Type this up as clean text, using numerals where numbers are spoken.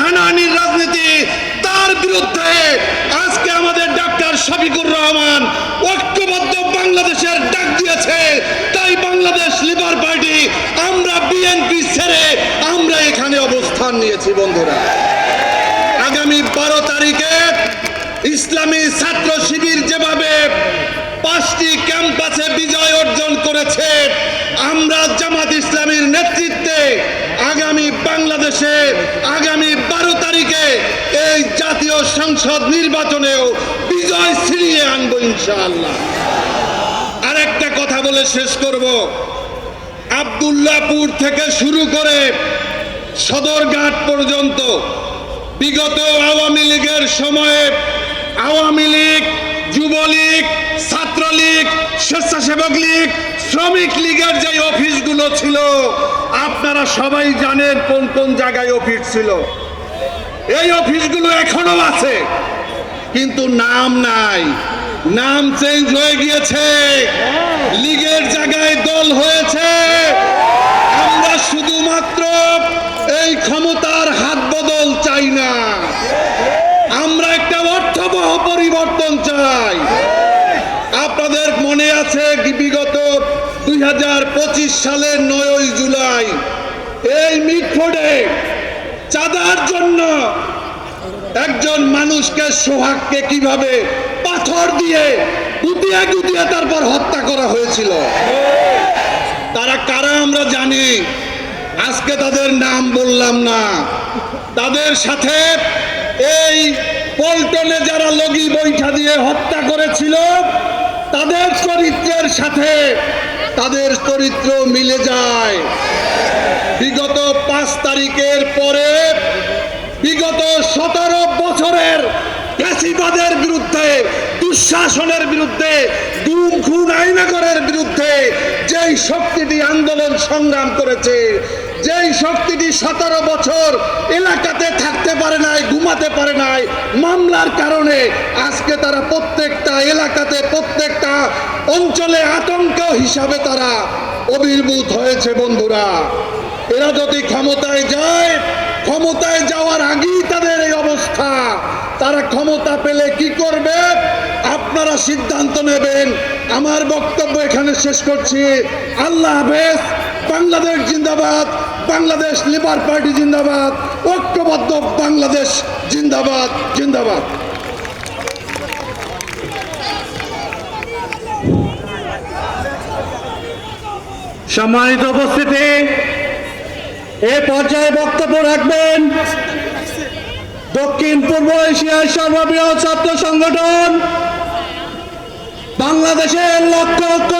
হানাহানির রাজনীতি, তার বিরুদ্ধে আজকে আমাদের ডাক্তার শফিকুর রহমান ঐক্যবদ্ধ বাংলাদেশের ডাক দিয়েছে। তাই বাংলাদেশ লিবার পার্টি আমরা বিএনপি ছেড়ে আমরা এখানে অবস্থান নিয়েছি। বন্ধুরা, আগামী 12 তারিখে ইসলামী ছাত্র শিবির যেভাবে 5টি ক্যাম্পাসে বিজয় অর্জন করেছে, আমরা জামাত ইসলামীর নেতৃত্বে আগামী বাংলাদেশে আগামী 12 তারিখে এই জাতীয় সংসদ নির্বাচনেও বিজয় ছিনিয়ে আনবো ইনশাআল্লাহ। আরেকটা কথা বলে শেষ করব। আব্দুল্লাহপুর থেকে শুরু করে সদরঘাট পর্যন্ত বিগত আওয়ামী লীগের সময়ে আওয়ামী লীগ, যুবলীগ, ছাত্রলীগ, স্বেচ্ছাসেবক লীগ, শ্রমিক লীগের যে অফিসগুলো ছিল, আপনারা সবাই জানেন কোন কোন জায়গায় অফিস ছিল। এই অফিসগুলো এখনো আছে, কিন্তু নাম নাই, নাম চেঞ্জ হয়ে গিয়েছে, লীগের জায়গায় দল হয়েছে। আমরা শুধুমাত্র এই ক্ষমতার হাত বদল চাই না, আমরা একটা অর্থবহ পরিবর্তন চাই। আপনাদের মনে আছে কি বিগত 2025 সালের 9 জুলাই এই মিটফোর্ডে চাঁদার জন্য একজন মানুষকে, সোহাগকে কিভাবে পাথর দিয়ে গুটিয়ে গুটিয়ে তারপর হত্যা করা হয়েছিল। তারা কারা আমরা জানি, আজকে তাদের নাম বললাম না। তাদের সাথে এই পল্টনে যারা লগি বৈঠা দিয়ে হত্যা করেছিল, তাদের চরিত্রের সাথে তাদের চরিত্র মিলে যায়। বিগত 5 তারিখের পরে বিগত 17 বছরের ফ্যাসিবাদের বিরুদ্ধে, দুঃশাসনের বিরুদ্ধে, গুম খুন আইনাগরের বিরুদ্ধে যেই শক্তিটি আন্দোলন সংগ্রাম করেছে, যেই শক্তিটি 17 বছর এলাকাতে থাকতে পারে নাই, ঘুমাতে পারে নাই মামলার কারণে, আজকে তারা প্রত্যেকটা এলাকাতে, প্রত্যেকটা অঞ্চলে আতঙ্ক হিসাবে তারা আবির্ভূত হয়েছে। বন্ধুরা, এরা যদি ক্ষমতায় যায়, ক্ষমতায় যাওয়ার আগেই তাদের এই অবস্থা, তারা ক্ষমতা পেলে কি করবে আপনারা সিদ্ধান্ত নেবেন। আমার বক্তব্য এখানে শেষ করছি। আল্লাহ হাফেজ। বাংলাদেশ জিন্দাবাদ, বাংলাদেশ লিবার পার্টি জিন্দাবাদ, ঐক্যবদ্ধ বাংলাদেশ জিন্দাবাদ, জিন্দাবাদ। সম্মানিত উপস্থিতি, এ পর্যায়ে বক্তব্য রাখবেন দক্ষিণ পূর্ব এশিয়ার সর্ববৃহৎ ছাত্র সংগঠন বাংলাদেশের লক্ষ লক্ষ